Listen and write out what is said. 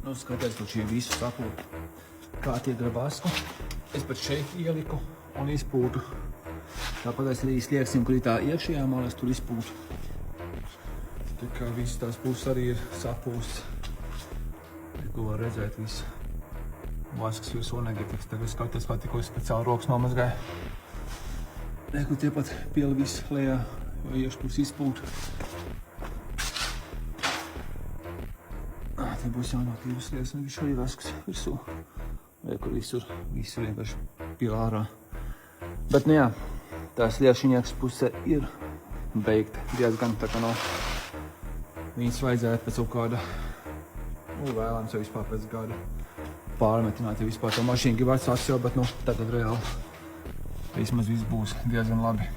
Nu, skaties, ka šī visu sapūtu. Kā tiek ar vasku. Es pat šeit ieliku un izpūtu. Tāpat es arī slieksim, kur ir tā iekšējā malas, tur izpūtu. Tā kā visas tās puses arī ir sapūsts. Ko var redzēt visu. Vasks virsū negatīvs. Tagad skaties, kā tikko speciāli rokas nomazgāja. Reku tie pat pieli visu lejā, jo iekšpus izpūtu. Te būs jānotīvas lietas, un viņš arī vasks virsū. Reku visur vienkārši pieli ārā. Bet, nu jā, tās liekšiņākas puse ir beigta diezgan, tā kā no viņas vajadzētu pēc kaut kāda, vēlams jau vispār pēc gada pārmetināt, ja vispār to mašīnu grib atsākt jau, bet, tagad reāli vismaz viss būs diezgan labi.